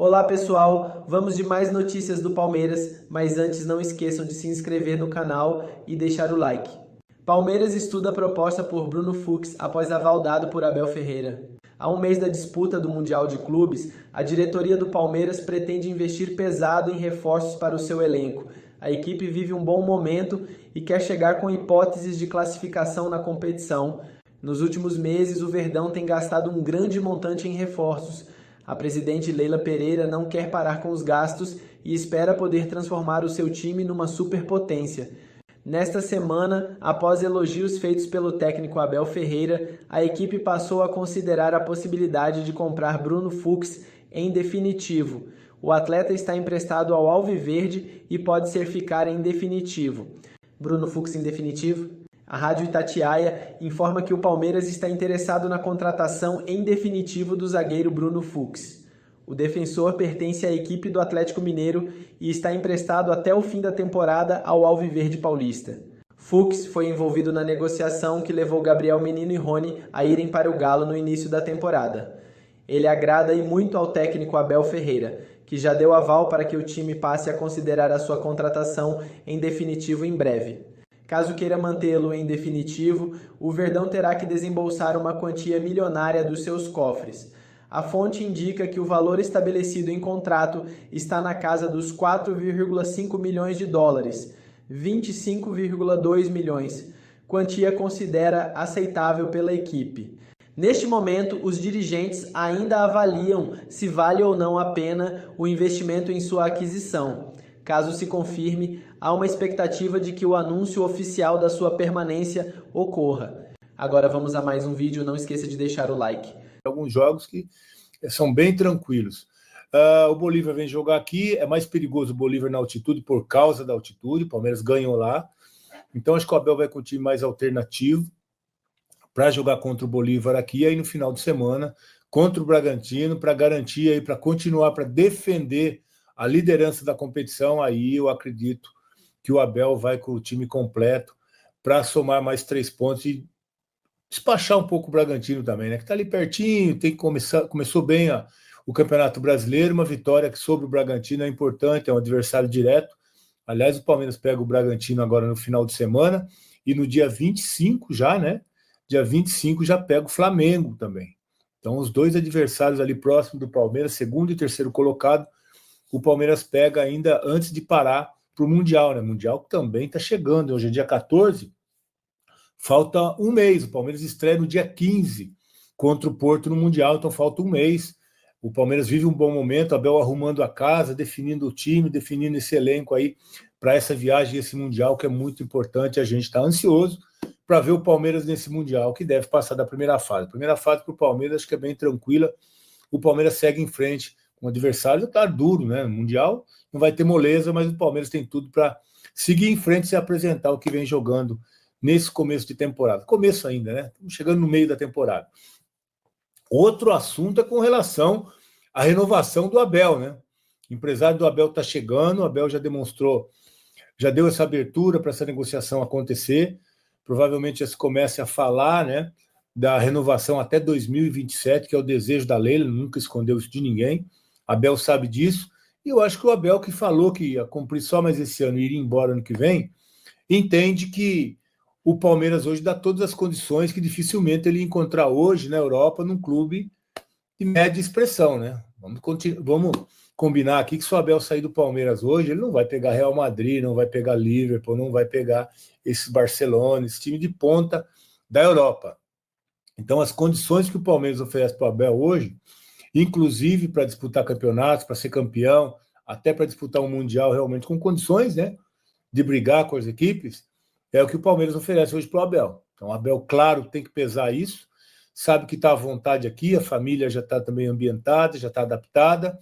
Olá pessoal, vamos de mais notícias do Palmeiras, mas antes não esqueçam de se inscrever no canal e deixar o like. Palmeiras estuda a proposta por Bruno Fux após aval dado por Abel Ferreira. Há um mês da disputa do Mundial de Clubes, a diretoria do Palmeiras pretende investir pesado em reforços para o seu elenco. A equipe vive um bom momento e quer chegar com hipóteses de classificação na competição. Nos últimos meses, o Verdão tem gastado um grande montante em reforços. A presidente Leila Pereira não quer parar com os gastos e espera poder transformar o seu time numa superpotência. Nesta semana, após elogios feitos pelo técnico Abel Ferreira, a equipe passou a considerar a possibilidade de comprar Bruno Fux em definitivo. O atleta está emprestado ao Alviverde e pode ser ficar em definitivo. Bruno Fux em definitivo? A Rádio Itatiaia informa que o Palmeiras está interessado na contratação em definitivo do zagueiro Bruno Fux. O defensor pertence à equipe do Atlético Mineiro e está emprestado até o fim da temporada ao Alviverde Paulista. Fux foi envolvido na negociação que levou Gabriel Menino e Rony a irem para o Galo no início da temporada. Ele agrada e muito ao técnico Abel Ferreira, que já deu aval para que o time passe a considerar a sua contratação em definitivo em breve. Caso queira mantê-lo em definitivo, o Verdão terá que desembolsar uma quantia milionária dos seus cofres. A fonte indica que o valor estabelecido em contrato está na casa dos 4,5 milhões de dólares, 25,2 milhões, quantia considera aceitável pela equipe. Neste momento, os dirigentes ainda avaliam se vale ou não a pena o investimento em sua aquisição. Caso se confirme, há uma expectativa de que o anúncio oficial da sua permanência ocorra. Agora vamos a mais um vídeo, não esqueça de deixar o like. Alguns jogos que são bem tranquilos. O Bolívar vem jogar aqui, é mais perigoso o Bolívar na altitude por causa da altitude, o Palmeiras ganhou lá. Então acho que o Abel vai com um time mais alternativo para jogar contra o Bolívar aqui, aí no final de semana, contra o Bragantino, para garantir aí, para continuar, para defender a liderança da competição. Aí eu acredito que o Abel vai com o time completo para somar mais 3 pontos e despachar um pouco o Bragantino também, né? Que está ali pertinho, tem que começou bem o Campeonato Brasileiro, uma vitória sobre o Bragantino é importante, é um adversário direto. Aliás, o Palmeiras pega o Bragantino agora no final de semana e no dia 25 já, né? Dia 25 já pega o Flamengo também. Então, os dois adversários ali próximos do Palmeiras, segundo e terceiro colocado, o Palmeiras pega ainda antes de parar para o Mundial, né? Mundial que também está chegando, hoje é dia 14, falta um mês, o Palmeiras estreia no dia 15 contra o Porto no Mundial, então falta um mês. O Palmeiras vive um bom momento, Abel arrumando a casa, definindo o time, definindo esse elenco aí para essa viagem, esse Mundial que é muito importante. A gente está ansioso para ver o Palmeiras nesse Mundial, que deve passar da primeira fase. A primeira fase para o Palmeiras acho que é bem tranquila, o Palmeiras segue em frente. Um adversário está duro, né? No Mundial não vai ter moleza, mas o Palmeiras tem tudo para seguir em frente e se apresentar o que vem jogando nesse começo de temporada. Começo ainda, né? Estamos chegando no meio da temporada. Outro assunto é com relação à renovação do Abel, né? O empresário do Abel está chegando, o Abel já demonstrou, já deu essa abertura para essa negociação acontecer. Provavelmente já se comece a falar, né, da renovação até 2027, que é o desejo da Leila, nunca escondeu isso de ninguém. Abel sabe disso, e eu acho que o Abel, que falou que ia cumprir só mais esse ano e iria embora ano que vem, entende que o Palmeiras hoje dá todas as condições que dificilmente ele ia encontrar hoje na Europa num clube de média expressão, né? Vamos combinar aqui que se o Abel sair do Palmeiras hoje, ele não vai pegar Real Madrid, não vai pegar Liverpool, não vai pegar esse Barcelona, esse time de ponta da Europa. Então as condições que o Palmeiras oferece para o Abel hoje, inclusive para disputar campeonatos, para ser campeão, até para disputar um Mundial realmente com condições, né, de brigar com as equipes, é o que o Palmeiras oferece hoje para o Abel. Então o Abel, claro, tem que pesar isso, sabe que está à vontade aqui, a família já está também ambientada, já está adaptada,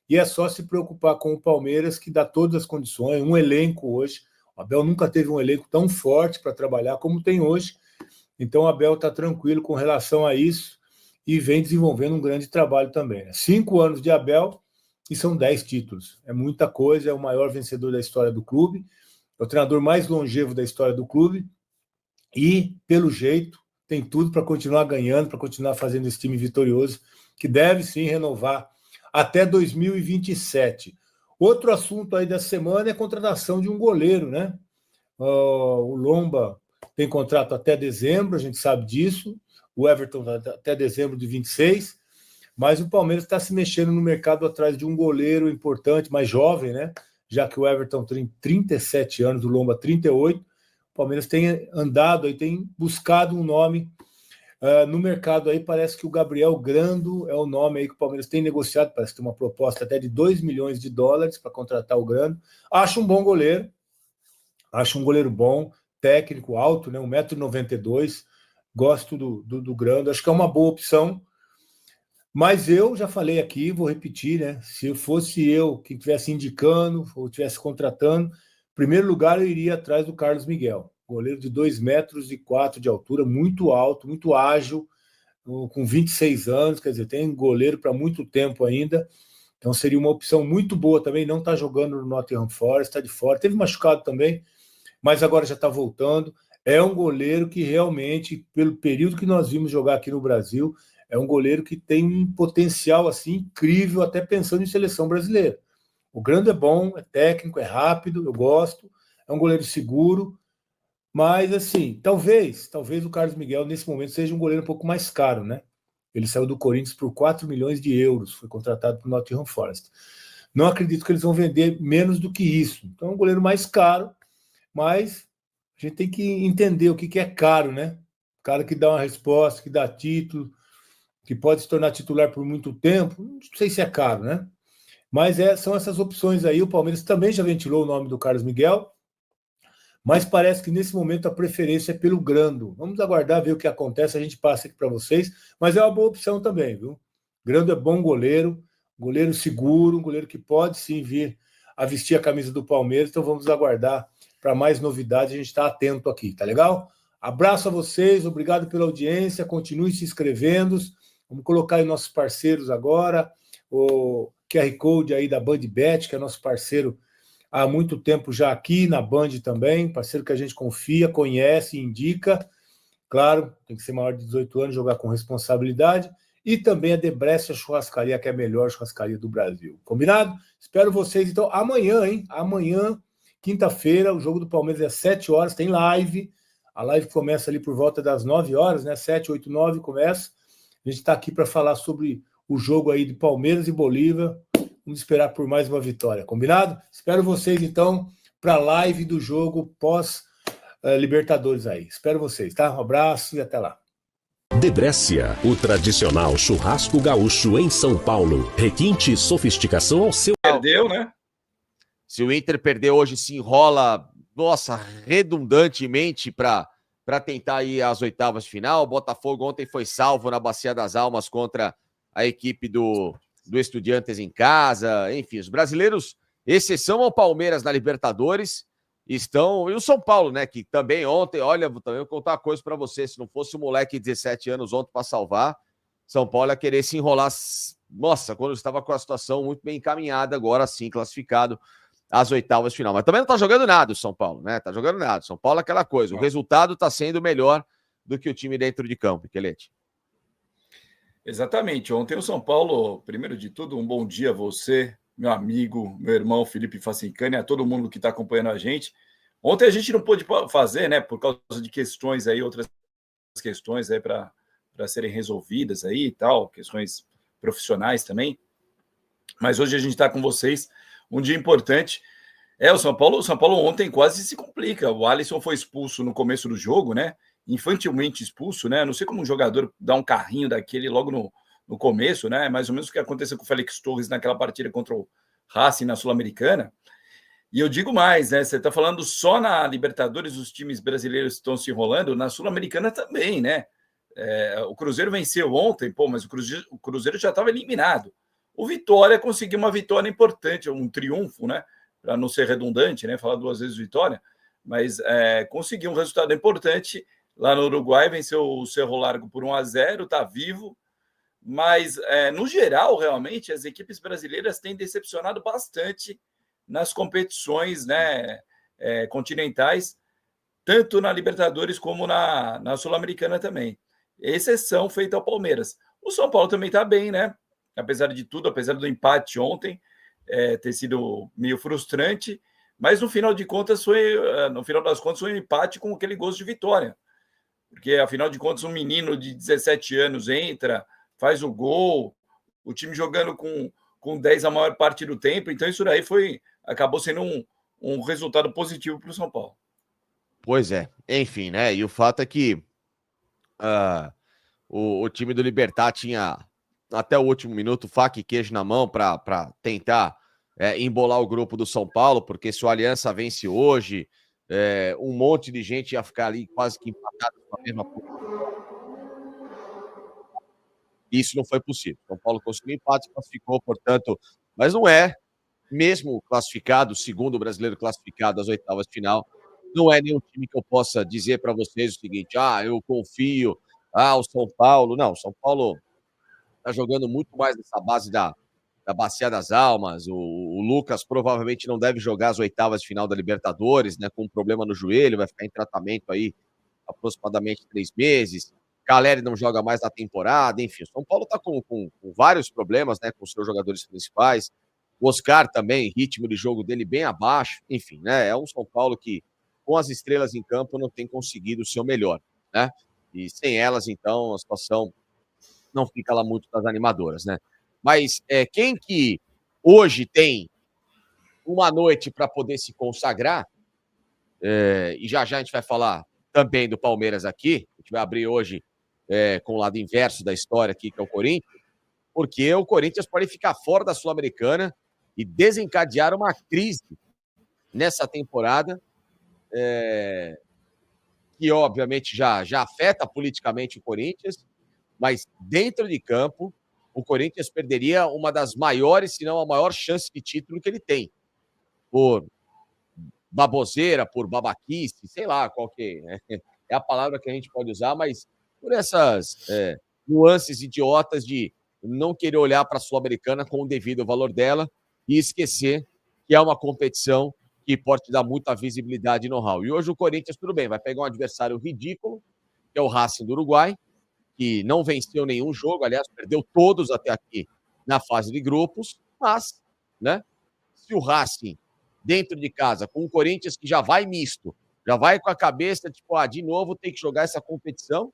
e é só se preocupar com o Palmeiras, que dá todas as condições, um elenco hoje. O Abel nunca teve um elenco tão forte para trabalhar como tem hoje, então o Abel está tranquilo com relação a isso, e vem desenvolvendo um grande trabalho também. Né? 5 anos de Abel e são 10 títulos. É muita coisa, é o maior vencedor da história do clube, é o treinador mais longevo da história do clube e, pelo jeito, tem tudo para continuar ganhando, para continuar fazendo esse time vitorioso, que deve sim renovar até 2027. Outro assunto aí da semana é a contratação de um goleiro, né? O Lomba tem contrato até dezembro, a gente sabe disso. O Everton até dezembro de 26. Mas o Palmeiras está se mexendo no mercado atrás de um goleiro importante, mais jovem, né? Já que o Everton tem 37 anos, o Lomba 38. O Palmeiras tem andado aí, tem buscado um nome no mercado aí. Parece que o Gabriel Grando é o nome aí que o Palmeiras tem negociado. Parece que tem uma proposta até de $2 milhões para contratar o Grando. Acho um bom goleiro, acho um goleiro bom, técnico, alto, né? 1,92 m. Gosto do Grando, acho que é uma boa opção. Mas eu já falei aqui, vou repetir, né? Se fosse eu quem estivesse indicando ou estivesse contratando, em primeiro lugar eu iria atrás do Carlos Miguel, goleiro de 2,04 m de altura, muito alto, muito ágil, com 26 anos, quer dizer, tem goleiro para muito tempo ainda. Então seria uma opção muito boa também. Não está jogando no Nottingham Forest, está de fora, teve machucado também, mas agora já está voltando. É um goleiro que realmente, pelo período que nós vimos jogar aqui no Brasil, é um goleiro que tem um potencial assim incrível, até pensando em seleção brasileira. O Grando é bom, é técnico, é rápido, eu gosto, é um goleiro seguro, mas assim, talvez o Carlos Miguel nesse momento seja um goleiro um pouco mais caro, né? Ele saiu do Corinthians por 4 milhões de euros, foi contratado para o Nottingham Forest. Não acredito que eles vão vender menos do que isso. Então é um goleiro mais caro, mas a gente tem que entender o que é caro, né? O cara que dá uma resposta, que dá título, que pode se tornar titular por muito tempo, não sei se é caro, né? Mas são essas opções aí. O Palmeiras também já ventilou o nome do Carlos Miguel, mas parece que nesse momento a preferência é pelo Grando. Vamos aguardar, ver o que acontece, a gente passa aqui para vocês, mas é uma boa opção também, viu? Grando é bom goleiro seguro, um goleiro que pode sim vir a vestir a camisa do Palmeiras, então vamos aguardar para mais novidades, a gente está atento aqui, tá legal? Abraço a vocês, obrigado pela audiência, continue se inscrevendo. Vamos colocar aí nossos parceiros agora, o QR Code aí da BandBet, que é nosso parceiro há muito tempo já aqui na Band também, parceiro que a gente confia, conhece, indica. Claro, tem que ser maior de 18 anos, jogar com responsabilidade. E também a Debrecia Churrascaria, que é a melhor churrascaria do Brasil. Combinado? Espero vocês, então, amanhã, hein? Amanhã, quinta-feira, o jogo do Palmeiras é às 7 horas, tem live. A live começa ali por volta das 9 horas, né? 7, 8, 9 começa. A gente está aqui para falar sobre o jogo aí de Palmeiras e Bolívar. Vamos esperar por mais uma vitória, combinado? Espero vocês, então, para a live do jogo pós-Libertadores aí. Espero vocês, tá? Um abraço e até lá. Debrecia, o tradicional churrasco gaúcho em São Paulo. Requinte e sofisticação ao seu... Perdeu, né? Se o Inter perder hoje, se enrola, nossa, redundantemente para tentar ir às oitavas de final. O Botafogo ontem foi salvo na Bacia das Almas contra a equipe do Estudiantes em casa. Enfim, os brasileiros, exceção ao Palmeiras na Libertadores, estão... E o São Paulo, né, que também ontem, olha, também vou contar uma coisa para você, se não fosse o moleque de 17 anos ontem para salvar, São Paulo ia querer se enrolar, nossa, quando estava com a situação muito bem encaminhada, agora sim, classificado às oitavas de final. Mas também não tá jogando nada o São Paulo, né? Tá jogando nada. São Paulo é aquela coisa. O resultado tá sendo melhor do que o time dentro de campo, Kelete. Exatamente. Ontem o São Paulo, primeiro de tudo, um bom dia a você, meu amigo, meu irmão Felipe Facincani, a todo mundo que está acompanhando a gente. Ontem a gente não pôde fazer, né? Por causa de questões aí, outras questões aí para serem resolvidas aí e tal, questões profissionais também. Mas hoje a gente está com vocês. Um dia importante. O São Paulo ontem quase se complica. O Alisson foi expulso no começo do jogo, né? Infantilmente expulso, né? Não sei como um jogador dá um carrinho daquele logo no começo, né? Mais ou menos o que aconteceu com o Félix Torres naquela partida contra o Racing na Sul-Americana. E eu digo mais, né? Você está falando só na Libertadores, os times brasileiros estão se enrolando, na Sul-Americana também, né? O Cruzeiro venceu ontem, mas o Cruzeiro já estava eliminado. O Vitória conseguiu uma vitória importante, um triunfo, né? Para não ser redundante, né? Falar duas vezes vitória, mas conseguiu um resultado importante lá no Uruguai, venceu o Cerro Largo por 1-0, está vivo, mas no geral, realmente, as equipes brasileiras têm decepcionado bastante nas competições, né, continentais, tanto na Libertadores como na Sul-Americana também. Exceção feita ao Palmeiras. O São Paulo também está bem, né? apesar de tudo, apesar do empate ontem ter sido meio frustrante, mas no final das contas foi um empate com aquele gosto de vitória, porque afinal de contas um menino de 17 anos entra, faz o gol, o time jogando com 10 a maior parte do tempo, então isso daí acabou sendo um resultado positivo para o São Paulo. Pois é, enfim, né? E o fato é que o time do Libertad tinha até o último minuto faca e queijo na mão para tentar embolar o grupo do São Paulo, porque se o Aliança vence hoje, um monte de gente ia ficar ali quase que empatado com a mesma posição. Isso não foi possível. São Paulo conseguiu empate, classificou, portanto, mas não é, mesmo classificado, segundo o brasileiro classificado às oitavas de final, não é nenhum time que eu possa dizer para vocês o seguinte: eu confio, o São Paulo. Não, o São Paulo está jogando muito mais nessa base da Bacia das Almas. O Lucas provavelmente não deve jogar as oitavas de final da Libertadores, né, com um problema no joelho, vai ficar em tratamento aí aproximadamente 3 meses. Caleri não joga mais na temporada, enfim. O São Paulo está com vários problemas, né, com os seus jogadores principais. O Oscar também, ritmo de jogo dele bem abaixo. Enfim, né, é um São Paulo que, com as estrelas em campo, não tem conseguido o seu melhor, né? E sem elas, então, a situação não fica lá muito das animadoras, né? Mas quem que hoje tem uma noite para poder se consagrar, e já a gente vai falar também do Palmeiras aqui, a gente vai abrir hoje com o lado inverso da história aqui, que é o Corinthians, porque o Corinthians pode ficar fora da Sul-Americana e desencadear uma crise nessa temporada, que obviamente já afeta politicamente o Corinthians, mas dentro de campo, o Corinthians perderia uma das maiores, se não a maior chance de título que ele tem, por baboseira, por babaquice, sei lá qual que é a palavra que a gente pode usar, mas por essas nuances idiotas de não querer olhar para a Sul-Americana com o devido valor dela e esquecer que é uma competição que pode te dar muita visibilidade e know-how. E hoje o Corinthians, tudo bem, vai pegar um adversário ridículo, que é o Racing do Uruguai, que não venceu nenhum jogo, aliás, perdeu todos até aqui na fase de grupos, mas, né, se o Racing, dentro de casa, com o Corinthians que já vai misto, já vai com a cabeça, tipo, de novo tem que jogar essa competição,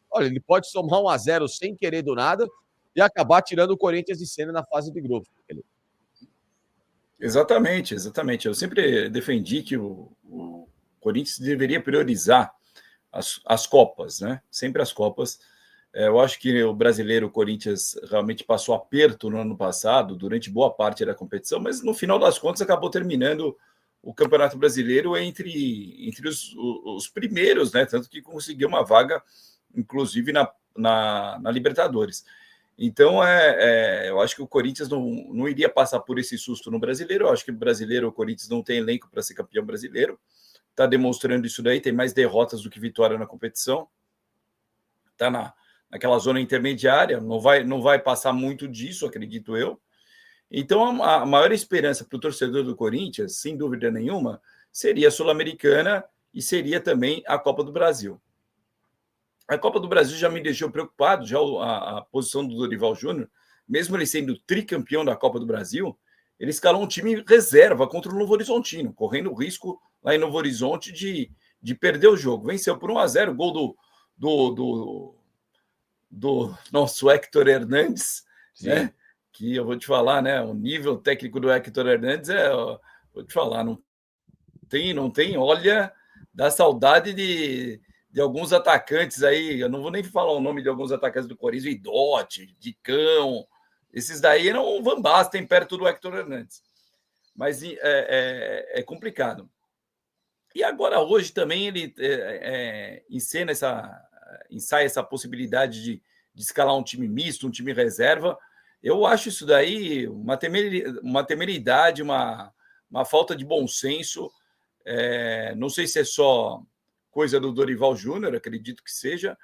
olha, ele pode somar 1-0 sem querer do nada e acabar tirando o Corinthians de cena na fase de grupos. Exatamente. Eu sempre defendi que o Corinthians deveria priorizar as Copas, né? Sempre as Copas. Eu acho que o brasileiro, o Corinthians, realmente passou aperto no ano passado, durante boa parte da competição, mas no final das contas acabou terminando o Campeonato Brasileiro entre os primeiros, né? Tanto que conseguiu uma vaga, inclusive, na Libertadores. Então, eu acho que o Corinthians não iria passar por esse susto no brasileiro. Eu acho que o Corinthians não tem elenco para ser campeão brasileiro. Está demonstrando isso daí, tem mais derrotas do que vitória na competição. Está naquela zona intermediária, não vai passar muito disso, acredito eu. Então, a maior esperança para o torcedor do Corinthians, sem dúvida nenhuma, seria a Sul-Americana e seria também a Copa do Brasil. A Copa do Brasil já me deixou preocupado, já a posição do Dorival Júnior, mesmo ele sendo tricampeão da Copa do Brasil, ele escalou um time reserva contra o Novo Horizontino, correndo o risco lá em Novo Horizonte de perder o jogo. Venceu por 1-0, gol do nosso Héctor Hernandes, né? Que eu vou te falar, né? O nível técnico do Héctor Hernandes vou te falar, não tem, olha, dá saudade de alguns atacantes aí, eu não vou nem falar o nome de alguns atacantes do Corinthians, Idote, Dicão, esses daí eram o Van Basten perto do Héctor Hernandes. Mas é complicado. E agora, hoje, também ele ensaia essa possibilidade de escalar um time misto, um time reserva. Eu acho isso daí uma temeridade, uma falta de bom senso. Não sei se é só coisa do Dorival Júnior, acredito que seja,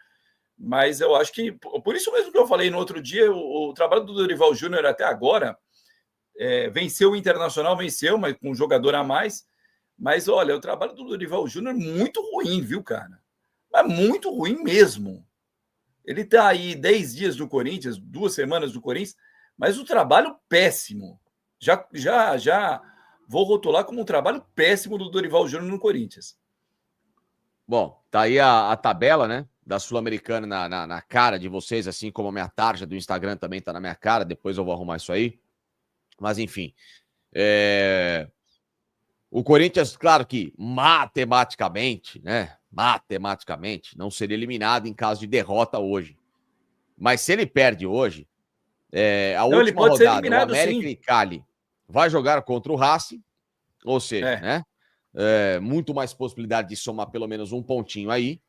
mas eu acho que, por isso mesmo que eu falei no outro dia, o trabalho do Dorival Júnior até agora, venceu o Internacional, mas com um jogador a mais, mas olha, o trabalho do Dorival Júnior é muito ruim, viu, cara? É muito ruim mesmo. Ele está aí 10 dias do Corinthians, 2 semanas do Corinthians, mas o trabalho péssimo. Já vou rotular como um trabalho péssimo do Dorival Júnior no Corinthians. Bom, tá aí a tabela, né? Da Sul-Americana na cara de vocês, assim como a minha tarja do Instagram também tá na minha cara. Depois eu vou arrumar isso aí. Mas, enfim. O Corinthians, claro que matematicamente, né? Matematicamente, não seria eliminado em caso de derrota hoje. Mas se ele perde hoje, a última rodada, o América e Cali vai jogar contra o Racing, ou seja, né? Muito mais possibilidade de somar pelo menos um pontinho aí.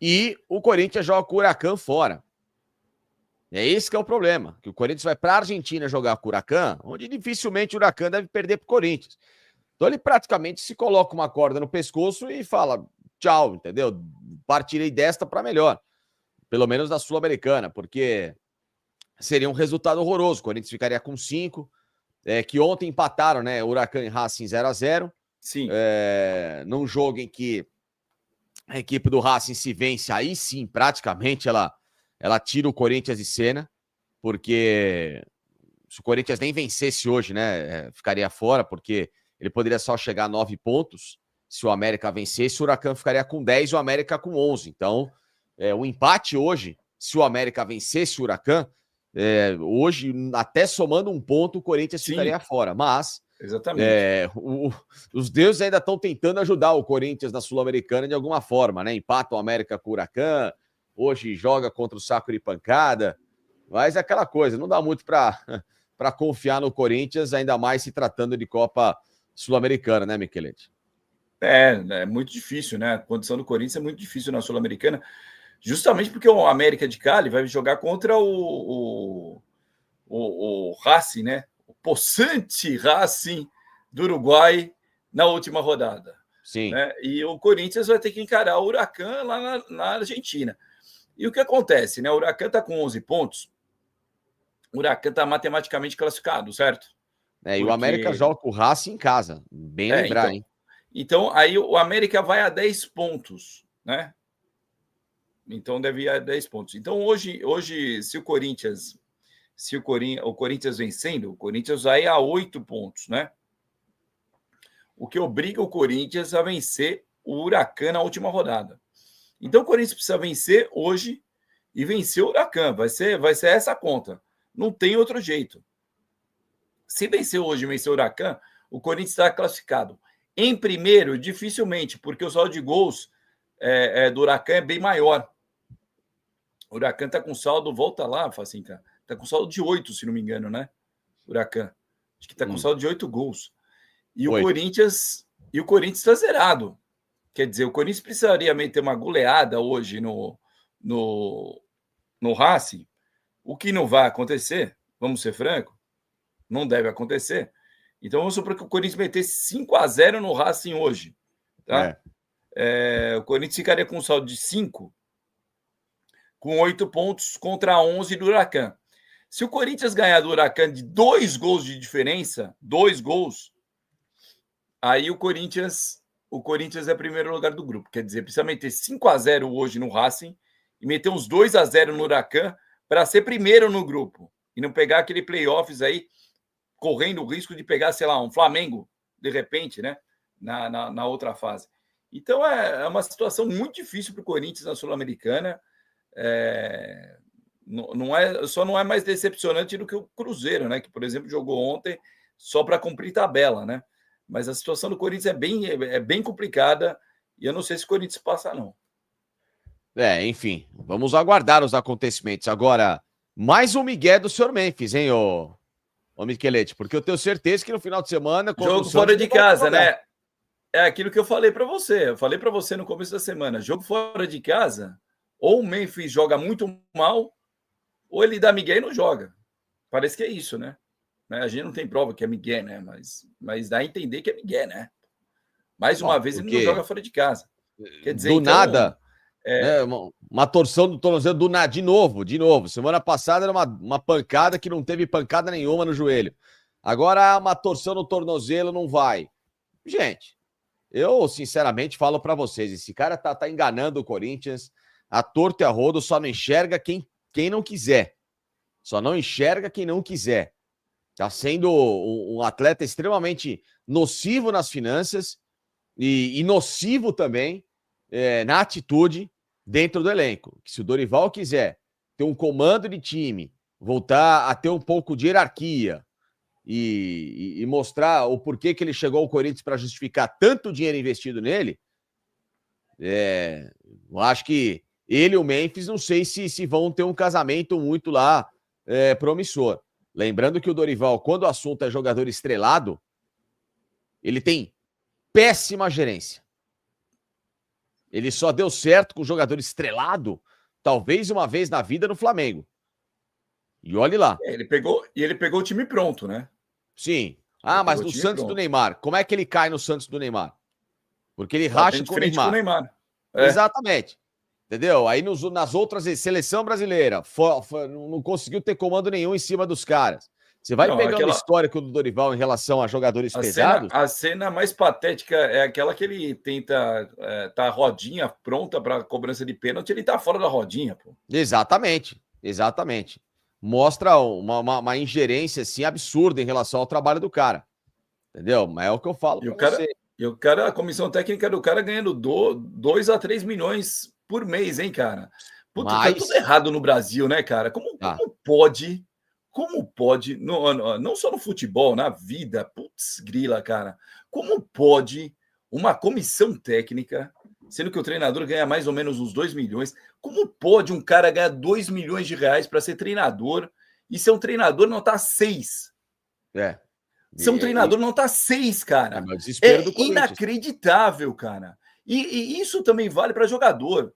E o Corinthians joga com o Huracan fora. É esse que é o problema, que o Corinthians vai para a Argentina jogar com o Huracan, onde dificilmente o Huracan deve perder para o Corinthians. Então ele praticamente se coloca uma corda no pescoço e fala tchau, entendeu? Partirei desta para melhor, pelo menos da Sul-Americana, porque seria um resultado horroroso. O Corinthians ficaria com 5, que ontem empataram, né? Huracan e Racing 0-0. Sim. Num jogo em que a equipe do Racing se vence, aí sim, praticamente ela tira o Corinthians de cena, porque se o Corinthians nem vencesse hoje, né, ficaria fora, porque ele poderia só chegar a 9 pontos. Se o América vencesse, o Huracan ficaria com 10 e o América com 11. Então, o empate hoje, se o América vencesse o Huracan, hoje, até somando um ponto, o Corinthians ficaria fora. Mas exatamente. Os deuses ainda estão tentando ajudar o Corinthians na Sul-Americana de alguma forma, né? Empata o América com o Huracan, hoje joga contra o Saco de Pancada, mas é aquela coisa, não dá muito para confiar no Corinthians, ainda mais se tratando de Copa Sul-Americana, né, Michelete? É muito difícil, né? A condição do Corinthians é muito difícil na Sul-Americana, justamente porque o América de Cali vai jogar contra o Racing, né? O possante Racing do Uruguai na última rodada. Sim. Né? E o Corinthians vai ter que encarar o Huracan lá na Argentina. E o que acontece, né? O Huracan está com 11 pontos. O Huracan está matematicamente classificado, certo? E o América joga com o Racing em casa. Bem lembrar, então, hein? Então, aí o América vai a 10 pontos, né? Então, deve ir a 10 pontos. Então, hoje se o Corinthians vencendo, o Corinthians vai a 8 pontos, né? O que obriga o Corinthians a vencer o Huracan na última rodada. Então, o Corinthians precisa vencer hoje e vencer o Huracan. Vai ser essa a conta. Não tem outro jeito. Se vencer hoje e vencer o Huracan, o Corinthians está classificado. Em primeiro, dificilmente, porque o saldo de gols do Huracan é bem maior. O Huracan está com saldo, volta lá, Facinca. Está com saldo de 8, se não me engano, né? Huracan. Acho que está com saldo de 8 gols. E o Corinthians está zerado. Quer dizer, o Corinthians precisaria meter uma goleada hoje no Racing, o que não vai acontecer, vamos ser francos, não deve acontecer. Então, vamos supor que o Corinthians metesse 5-0 no Racing hoje. Tá? O Corinthians ficaria com um saldo de 5, com 8 pontos contra 11 do Huracan. Se o Corinthians ganhar do Huracan de 2 gols de diferença, 2 gols, aí o Corinthians é primeiro lugar do grupo. Quer dizer, precisa meter 5-0 hoje no Racing e meter uns 2-0 no Huracan para ser primeiro no grupo. E não pegar aquele playoffs aí, correndo o risco de pegar, sei lá, um Flamengo, de repente, né? Na outra fase. Então, é uma situação muito difícil para o Corinthians na Sul-Americana. Só não é mais decepcionante do que o Cruzeiro, né? Que, por exemplo, jogou ontem só para cumprir tabela, né? Mas a situação do Corinthians é bem complicada e eu não sei se o Corinthians passa, não. Enfim, vamos aguardar os acontecimentos. Agora, mais um migué do senhor Memphis, hein, ô Michelete? Porque eu tenho certeza que no final de semana... Jogo fora de casa, né? É aquilo que eu falei para você. Eu falei para você no começo da semana. Jogo fora de casa, ou o Memphis joga muito mal, ou ele dá migué e não joga. Parece que é isso, né? A gente não tem prova que é migué, né? Mas dá a entender que é migué, né? Mais uma vez, ele não joga fora de casa. Quer dizer, do nada, uma torção do tornozelo do nada, de novo. Semana passada era uma pancada que não teve pancada nenhuma no joelho. Agora, uma torção no tornozelo não vai. Gente, eu sinceramente falo para vocês, esse cara tá enganando o Corinthians, a torto e a rodo, só não enxerga quem não quiser. Só não enxerga quem não quiser. Está sendo um atleta extremamente nocivo nas finanças e nocivo também na atitude dentro do elenco. Que se o Dorival quiser ter um comando de time, voltar a ter um pouco de hierarquia e mostrar o porquê que ele chegou ao Corinthians para justificar tanto dinheiro investido nele, eu acho que ele e o Memphis, não sei se vão ter um casamento muito lá promissor. Lembrando que o Dorival, quando o assunto é jogador estrelado, ele tem péssima gerência. Ele só deu certo com jogador estrelado, talvez uma vez na vida no Flamengo. E olhe lá. Ele pegou o time pronto, né? Sim. Mas no Santos do Neymar, como é que ele cai no Santos do Neymar? Porque ele racha com o Neymar. Exatamente. Entendeu? Aí nas outras, seleção brasileira, não conseguiu ter comando nenhum em cima dos caras. Você vai pegando o histórico do Dorival em relação a jogadores pesados. A cena mais patética é aquela que ele tenta tá a rodinha pronta para cobrança de pênalti, ele tá fora da rodinha, pô. Exatamente. Mostra uma ingerência assim, absurda em relação ao trabalho do cara. Entendeu? Mas é o que eu falo pra você. E o cara, a comissão técnica do cara ganhando 2 a 3 milhões por mês, hein, cara? Puta, tá tudo errado no Brasil, né, cara? Como pode? Como pode? Não só no futebol, na vida. Putz, grila, cara. Como pode uma comissão técnica, sendo que o treinador ganha mais ou menos uns 2 milhões, como pode um cara ganhar 2 milhões de reais para ser treinador e ser um treinador não tá 6? Ser um treinador não tá 6, cara. É inacreditável, cara. E isso também vale para jogador.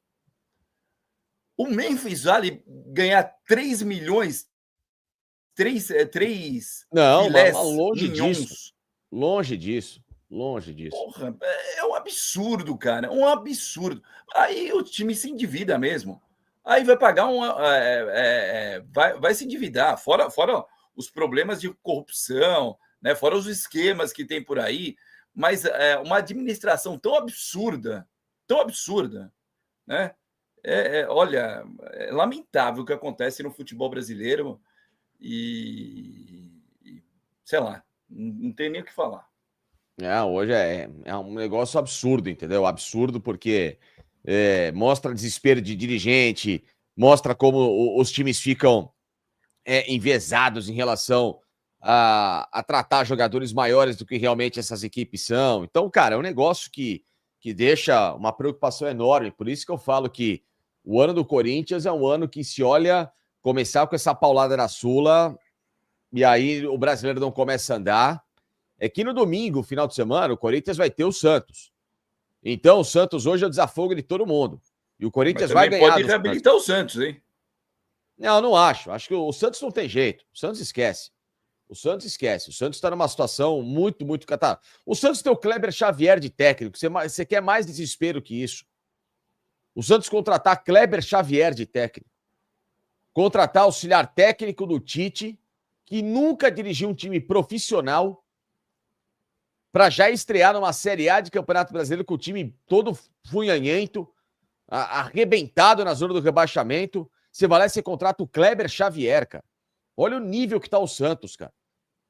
O Memphis vale ganhar 3 milhões, 3 não, mas longe disso. Porra, é um absurdo, cara. É um absurdo. Aí o time se endivida mesmo. Aí vai pagar vai se endividar. Fora os problemas de corrupção, né? Fora os esquemas que tem por aí. Mas uma administração tão absurda, né? Olha, é lamentável o que acontece no futebol brasileiro e sei lá, não tem nem o que falar. Hoje é um negócio absurdo, entendeu? Absurdo porque mostra desespero de dirigente, mostra como os times ficam enviesados em relação a tratar jogadores maiores do que realmente essas equipes são. Então, cara, é um negócio que deixa uma preocupação enorme. Por isso que eu falo que o ano do Corinthians é um ano que se olha começar com essa paulada na Sula e aí o brasileiro não começa a andar. É que no domingo, final de semana, o Corinthians vai ter o Santos. Então, o Santos hoje é o desafogo de todo mundo. E o Corinthians vai ganhar. Pode reabilitar o Santos, hein? Não acho. Acho que o Santos não tem jeito. O Santos esquece. O Santos está numa situação muito, muito catástrofe. O Santos tem o Kleber Xavier de técnico. Você quer mais desespero que isso? O Santos contratar Kleber Xavier de técnico. Contratar auxiliar técnico do Tite, que nunca dirigiu um time profissional, para já estrear numa Série A de Campeonato Brasileiro com o time todo funhanhento, arrebentado na zona do rebaixamento. Você vai lá e você contrata o Kleber Xavier, cara. Olha o nível que tá o Santos, cara.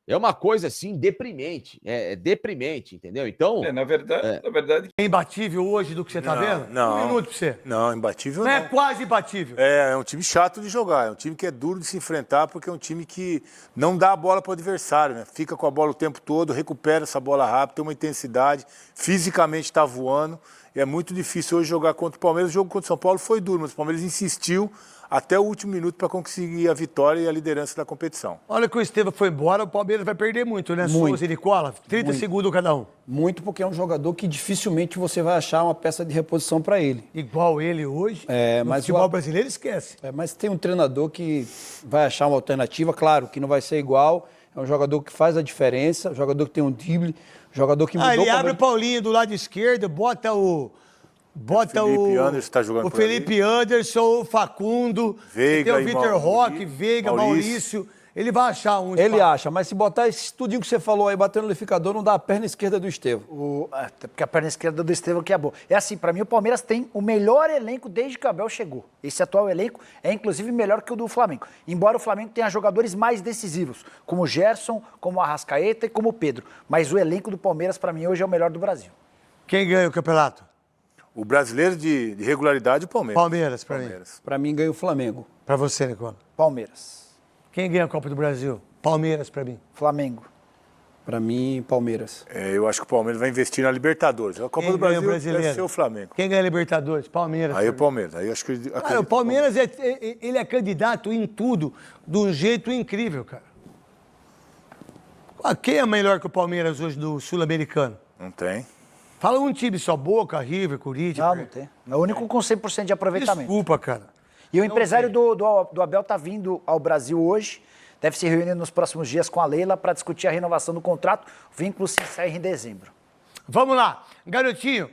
É uma coisa, assim, deprimente. É deprimente, entendeu? Então... na verdade... É imbatível hoje do que você tá vendo? Não. 1 minuto pra você. Não, imbatível não. É quase imbatível. É um time chato de jogar. É um time que é duro de se enfrentar, porque é um time que não dá a bola pro adversário, né? Fica com a bola o tempo todo, recupera essa bola rápido, tem uma intensidade, fisicamente tá voando. E é muito difícil hoje jogar contra o Palmeiras. O jogo contra o São Paulo foi duro, mas o Palmeiras insistiu até o último minuto para conseguir a vitória e a liderança da competição. Olha que o Estevam foi embora, o Palmeiras vai perder muito, né? Souza e Nicola, 30 segundos cada um. Muito, porque é um jogador que dificilmente você vai achar uma peça de reposição para ele. Igual ele hoje, no futebol brasileiro esquece. Mas tem um treinador que vai achar uma alternativa, claro, que não vai ser igual. É um jogador que faz a diferença, um jogador que tem um drible, um jogador que mudou... ele abre o Paulinho do lado esquerdo, bota o Felipe Anderson tá jogando Felipe Anderson, o Facundo, Veiga, tem o Vitor Roque, Veiga, Maurício. Ele vai achar um Ele espaço. acha, mas se botar esse tudinho que você falou aí, bater no liquidificador, não dá a perna esquerda do Estevão. Até porque a perna esquerda do Estevão que é boa. É assim, pra mim o Palmeiras tem o melhor elenco desde que o Abel chegou. Esse atual elenco é inclusive melhor que o do Flamengo. Embora o Flamengo tenha jogadores mais decisivos, como o Gerson, como o Arrascaeta e como o Pedro. Mas o elenco do Palmeiras, pra mim, hoje é o melhor do Brasil. Quem ganha o campeonato? O brasileiro de regularidade, o Palmeiras. Palmeiras, pra mim. Pra mim, ganha o Flamengo. Pra você, Nicola. Palmeiras. Quem ganha a Copa do Brasil? Palmeiras, pra mim. Flamengo. Pra mim, Palmeiras. Eu acho que o Palmeiras vai investir na Libertadores. A Copa Quem do ganha o Brasil brasileiro? deve ser o Flamengo. Quem ganha a Libertadores? Palmeiras. Aí pra o mim. Palmeiras. Aí eu acho que Cara, o Palmeiras ele é candidato em tudo, de um jeito incrível, cara. Quem é melhor que o Palmeiras hoje do Sul-Americano? Não tem. Fala um time só, Boca, River, Corinthians. Não tem. É o único com 100% de aproveitamento. Desculpa, cara. E o empresário do Abel tá vindo ao Brasil hoje, deve se reunir nos próximos dias com a Leila para discutir a renovação do contrato. O vínculo se encerra em dezembro. Vamos lá, garotinho.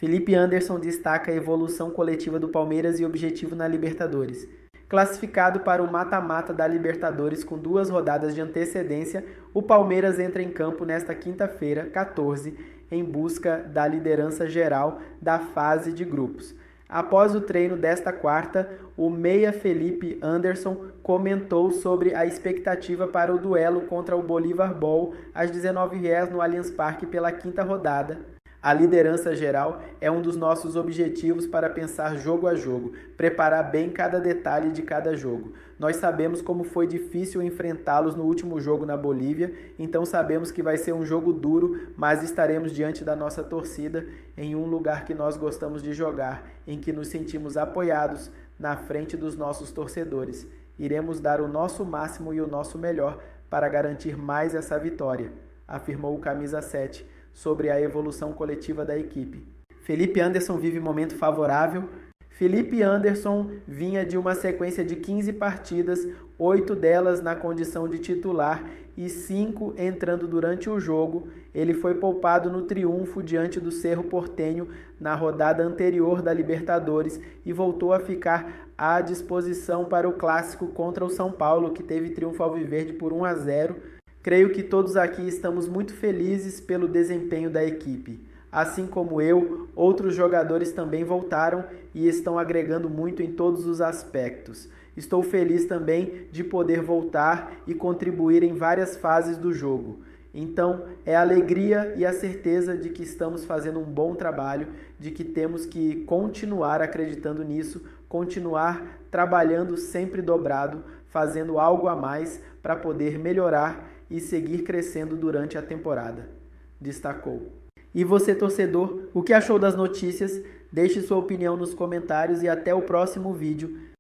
Felipe Anderson destaca a evolução coletiva do Palmeiras e objetivo na Libertadores. Classificado para o mata-mata da Libertadores com 2 rodadas de antecedência, o Palmeiras entra em campo nesta quinta-feira, 14, em busca da liderança geral da fase de grupos. Após o treino desta quarta, o meia Felipe Anderson comentou sobre a expectativa para o duelo contra o Bolívar Ball às 19h no Allianz Parque pela 5ª rodada. A liderança geral é um dos nossos objetivos para pensar jogo a jogo, preparar bem cada detalhe de cada jogo. Nós sabemos como foi difícil enfrentá-los no último jogo na Bolívia, então sabemos que vai ser um jogo duro, mas estaremos diante da nossa torcida em um lugar que nós gostamos de jogar, em que nos sentimos apoiados na frente dos nossos torcedores. Iremos dar o nosso máximo e o nosso melhor para garantir mais essa vitória, afirmou o camisa 7. Sobre a evolução coletiva da equipe. Felipe Anderson vive momento favorável. Felipe Anderson vinha de uma sequência de 15 partidas, 8 delas na condição de titular e 5 entrando durante o jogo. Ele foi poupado no triunfo diante do Cerro Porteño na rodada anterior da Libertadores e voltou a ficar à disposição para o clássico contra o São Paulo, que teve triunfo alviverde por 1-0. Creio que todos aqui estamos muito felizes pelo desempenho da equipe. Assim como eu, outros jogadores também voltaram e estão agregando muito em todos os aspectos. Estou feliz também de poder voltar e contribuir em várias fases do jogo. Então, é a alegria e a certeza de que estamos fazendo um bom trabalho, de que temos que continuar acreditando nisso, continuar trabalhando sempre dobrado, fazendo algo a mais para poder melhorar e seguir crescendo durante a temporada, destacou. E você, torcedor, o que achou das notícias? Deixe sua opinião nos comentários e até o próximo vídeo.